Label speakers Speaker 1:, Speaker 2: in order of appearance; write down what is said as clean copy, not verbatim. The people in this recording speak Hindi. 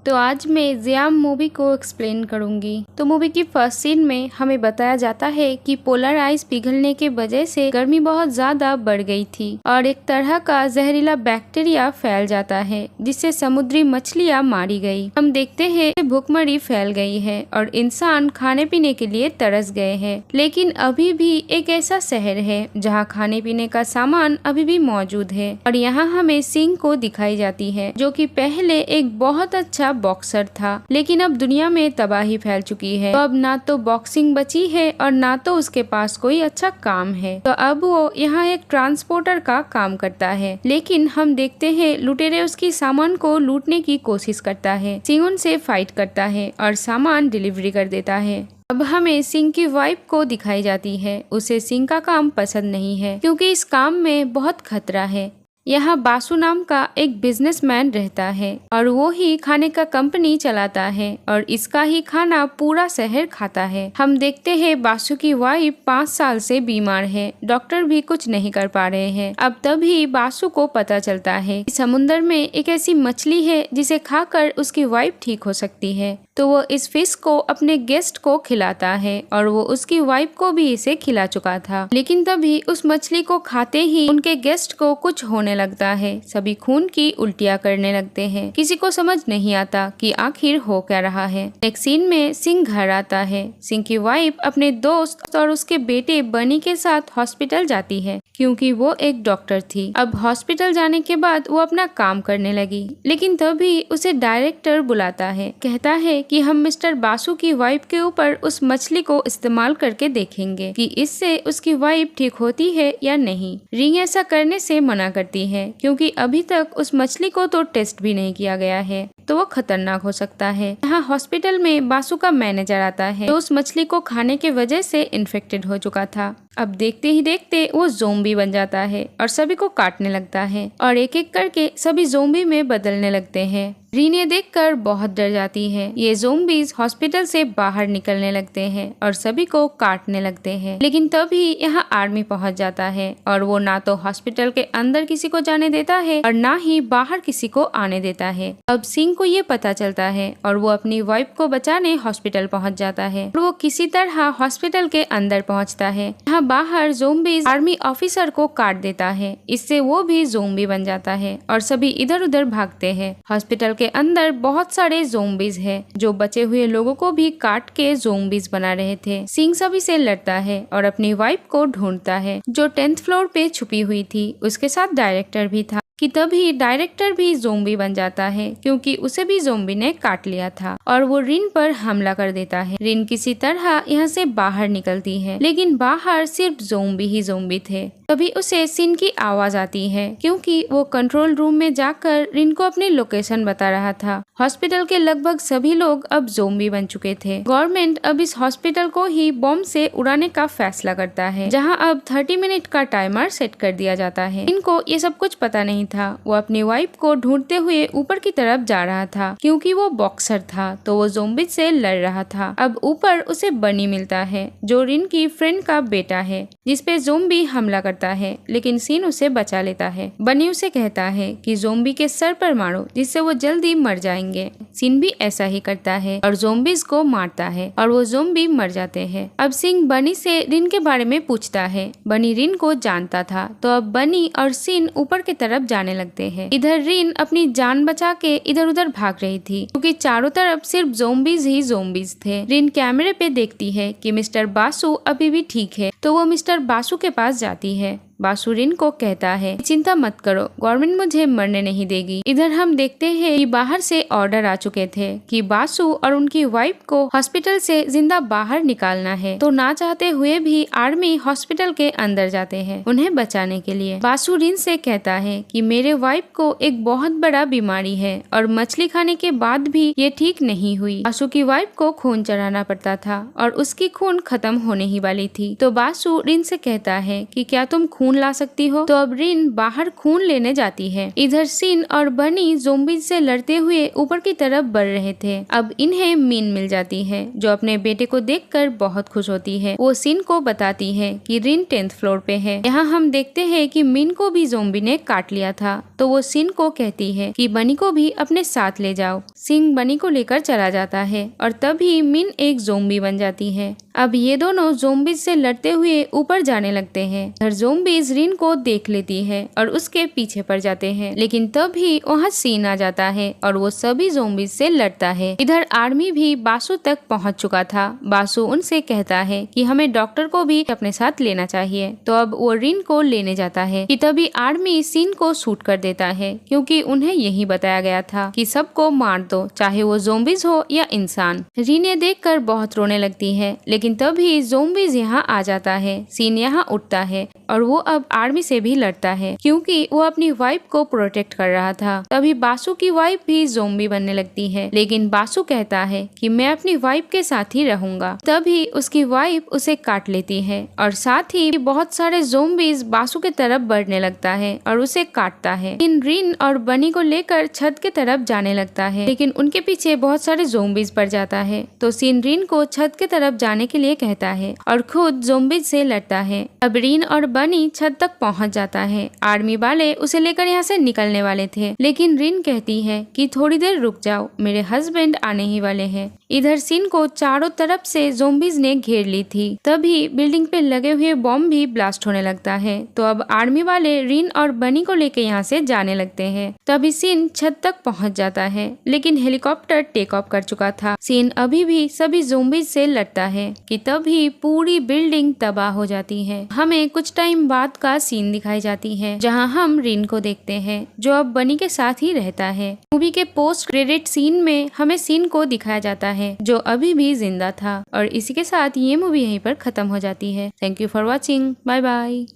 Speaker 1: तो आज मैं ज़ियाम मूवी को एक्सप्लेन करूंगी। तो मूवी की फर्स्ट सीन में हमें बताया जाता है कि पोलर आइस पिघलने के वजह से गर्मी बहुत ज्यादा बढ़ गई थी और एक तरह का जहरीला बैक्टीरिया फैल जाता है जिससे समुद्री मछलियां मारी गई। हम देखते हैं भूखमरी फैल गई है और इंसान खाने पीने के लिए तरस गए हैं। लेकिन अभी भी एक ऐसा शहर है जहाँ खाने पीने का सामान अभी भी मौजूद है और यहाँ हमें सिंह को दिखाई जाती है जो कि पहले एक बहुत अच्छा बॉक्सर था, लेकिन अब दुनिया में तबाही फैल चुकी है। तो अब ना तो बॉक्सिंग बची है और ना तो उसके पास कोई अच्छा काम है। तो अब वो यहाँ एक ट्रांसपोर्टर का काम करता है। लेकिन हम देखते हैं लुटेरे उसकी सामान को लूटने की कोशिश करता है। सिंह उनसे फाइट करता है और सामान डिलीवरी कर देता है। अब हमें सिंह की वाइफ को दिखाई जाती है। उसे सिंह का काम पसंद नहीं है क्योंकि इस काम में बहुत खतरा है। यहाँ बासु नाम का एक बिजनेसमैन रहता है और वो ही खाने का कंपनी चलाता है और इसका ही खाना पूरा शहर खाता है। हम देखते हैं बासु की वाइफ 5 साल से बीमार है। डॉक्टर भी कुछ नहीं कर पा रहे हैं। अब तभी बासु को पता चलता है कि समुद्र में एक ऐसी मछली है जिसे खाकर उसकी वाइफ ठीक हो सकती है। तो वो इस फिश को अपने गेस्ट को खिलाता है और वो उसकी वाइफ को भी इसे खिला चुका था। लेकिन तभी उस मछली को खाते ही उनके गेस्ट को कुछ होने लगता है। सभी खून की उल्टियां करने लगते हैं। किसी को समझ नहीं आता कि आखिर हो क्या रहा है। एक सीन में सिंह घर आता है। सिंह की वाइफ अपने दोस्त और उसके बेटे बनी के साथ हॉस्पिटल जाती है क्योंकि वो एक डॉक्टर थी। अब हॉस्पिटल जाने के बाद वो अपना काम करने लगी, लेकिन तभी उसे डायरेक्टर बुलाता है। कहता है कि हम मिस्टर बासु की वाइफ के ऊपर उस मछली को इस्तेमाल करके देखेंगे कि इससे उसकी वाइफ ठीक होती है या नहीं। रिंग ऐसा करने से मना करती है क्योंकि अभी तक उस मछली को तो टेस्ट भी नहीं किया गया है, तो वो खतरनाक हो सकता है। यहाँ हॉस्पिटल में बासु का मैनेजर आता है तो उस मछली को खाने के वजह से इन्फेक्टेड हो चुका था। अब देखते ही देखते वो ज़ोंबी बन जाता है और सभी को काटने लगता है और एक एक करके सभी ज़ोंबी में बदलने लगते हैं। रीन ये देखकर बहुत डर जाती है। ये ज़ोंबीज हॉस्पिटल से बाहर निकलने लगते हैं और सभी को काटने लगते हैं। लेकिन तभी यहाँ आर्मी पहुँच जाता है और वो ना तो हॉस्पिटल के अंदर किसी को जाने देता है और ना ही बाहर किसी को आने देता है। अब सिंह को ये पता चलता है और वो अपनी वाइफ को बचाने हॉस्पिटल पहुँच जाता है और वो किसी तरह हॉस्पिटल के अंदर पहुँचता है। यहाँ बाहर ज़ोंबीज आर्मी ऑफिसर को काट देता है। इससे वो भी ज़ोंबी बन जाता है और सभी इधर उधर भागते हैं। हॉस्पिटल के अंदर बहुत सारे ज़ोंबीज हैं जो बचे हुए लोगों को भी काट के ज़ोंबीज बना रहे थे। सिंह सभी से लड़ता है और अपनी वाइफ को ढूंढता है जो 10th फ्लोर पे छुपी हुई थी। उसके साथ डायरेक्टर भी था कि तभी डायरेक्टर भी ज़ोंबी बन जाता है क्योंकि उसे भी ज़ोंबी ने काट लिया था और वो रिन पर हमला कर देता है। रिन किसी तरह यहाँ से बाहर निकलती है, लेकिन बाहर सिर्फ ज़ोंबी ही ज़ोंबी थे। तभी उसे सिन की आवाज आती है क्योंकि वो कंट्रोल रूम में जाकर रिन को अपनी लोकेशन बता रहा था। हॉस्पिटल के लगभग सभी लोग अब ज़ोंबी बन चुके थे। गवर्नमेंट अब इस हॉस्पिटल को ही बॉम्ब से उड़ाने का फैसला करता है, जहाँ अब 30 मिनट का टाइमर सेट कर दिया जाता है। इनको ये सब कुछ पता नहीं था। वो अपनी वाइफ को ढूंढते हुए ऊपर की तरफ जा रहा था क्योंकि वो बॉक्सर था तो वो ज़ोंबी से लड़ रहा था। अब ऊपर उसे बनी मिलता है जो रिन की फ्रेंड का बेटा है जिसपे ज़ोंबी हमला करता है, लेकिन सिन उसे बचा लेता है। बनी उसे कहता है कि ज़ोंबी के सर पर मारो जिससे वो जल्दी मर जाएंगे। सिन भी ऐसा ही करता है और ज़ोंबीज को मारता है और वो ज़ोंबी मर जाते हैं। अब सिन बनी से रिन के बारे में पूछता है। बनी रिन को जानता था तो अब बनी और सिन ऊपर की तरफ जाने लगते हैं। इधर रिन अपनी जान बचा के इधर उधर भाग रही थी क्योंकि चारों तरफ सिर्फ ज़ोंबीज ही ज़ोंबीज थे। रिन कैमरे पे देखती है कि मिस्टर बासु अभी भी ठीक है तो वो मिस्टर बासु के पास जाती है। बासु रिन को कहता है चिंता मत करो, गवर्नमेंट मुझे मरने नहीं देगी। इधर हम देखते हैं कि बाहर से ऑर्डर आ चुके थे कि बासु और उनकी वाइफ को हॉस्पिटल से जिंदा बाहर निकालना है, तो ना चाहते हुए भी आर्मी हॉस्पिटल के अंदर जाते हैं उन्हें बचाने के लिए। बासु रिन से कहता है कि मेरे वाइफ को एक बहुत बड़ा बीमारी है और मछली खाने के बाद भी ये ठीक नहीं हुई। बासु की वाइफ को खून चढ़ाना पड़ता था और उसकी खून खत्म होने ही वाली थी। तो बासु रिन से कहता है कि क्या तुम खून खून ला सकती हो। तो अब रिन बाहर खून लेने जाती है। इधर सिन और बनी ज़ोंबीज से लड़ते हुए ऊपर की तरफ बढ़ रहे थे। अब इन्हें मिन मिल जाती है जो अपने बेटे को देखकर बहुत खुश होती है। वो सिन को बताती है कि रिन 10th फ्लोर पे है। यहाँ हम देखते हैं कि मिन को भी ज़ोंबी ने काट लिया था। तो वो सिन को कहती है कि बनी को भी अपने साथ ले जाओ। सिन बनी को लेकर चला जाता है और तभी मिन एक ज़ोंबी बन जाती है। अब ये दोनों ज़ोंबीज से लड़ते हुए ऊपर जाने लगते हैं। इधर ज़ोंबीज रिन को देख लेती है और उसके पीछे पड़ जाते हैं, लेकिन तभी वहाँ सीन आ जाता है और वो सभी ज़ोंबीज से लड़ता है। इधर आर्मी भी बासु तक पहुँच चुका था। बासु उनसे कहता है कि हमें डॉक्टर को भी अपने साथ लेना चाहिए। तो अब वो रिन को लेने जाता है कि तभी आर्मी सीन को शूट कर देता है, क्योंकि उन्हें यही बताया गया था कि सबको मार दो, चाहे वो ज़ोंबीज हो या इंसान। रिन ये देखकर बहुत रोने लगती है, लेकिन तभी ज़ोंबीज यहाँ आ जाता है। सीन यहाँ उठता है और वो अब आर्मी से भी लड़ता है, क्योंकि वो अपनी वाइफ को प्रोटेक्ट कर रहा था। तभी बासु की वाइफ भी ज़ोंबी बनने लगती है, लेकिन बासु कहता है कि मैं अपनी वाइफ के साथ ही रहूंगा। तभी उसकी वाइफ उसे काट लेती है और साथ ही बहुत सारे ज़ोंबीज बासु के तरफ बढ़ने लगता है और उसे काटता है। लेकिन रिन और बनी को लेकर छत के तरफ जाने लगता है, लेकिन उनके पीछे बहुत सारे ज़ोंबीज पड़ जाता है। तो सीन रिन को छत के तरफ जाने के लिए कहता है और खुद ज़ोंबीज से लड़ता है। अब रिन और बनी छत तक पहुंच जाता है। आर्मी वाले उसे लेकर यहाँ से निकलने वाले थे, लेकिन रिन कहती है कि थोड़ी देर रुक जाओ, मेरे हस्बैंड आने ही वाले हैं। इधर सीन को चारों तरफ से ज़ोंबीज ने घेर ली थी। तभी बिल्डिंग पे लगे हुए बॉम्ब भी ब्लास्ट होने लगता है। तो अब आर्मी वाले रिन और बनी को लेके यहाँ से जाने लगते हैं। तभी सीन छत तक पहुँच जाता है, लेकिन हेलीकॉप्टर टेक ऑफ कर चुका था। सीन अभी भी सभी ज़ोंबीज से लड़ता है कि तभी पूरी बिल्डिंग तबाह हो जाती है। हमें कुछ टाइम बाद का सीन दिखाई जाती है, जहाँ हम रिन को देखते हैं जो अब बनी के साथ ही रहता है। मूवी के पोस्ट क्रेडिट सीन में हमें सीन को दिखाया जाता है जो अभी भी जिंदा था। और इसी के साथ ये मूवी यहीं पर खत्म हो जाती है। Thank you for watching. Bye bye.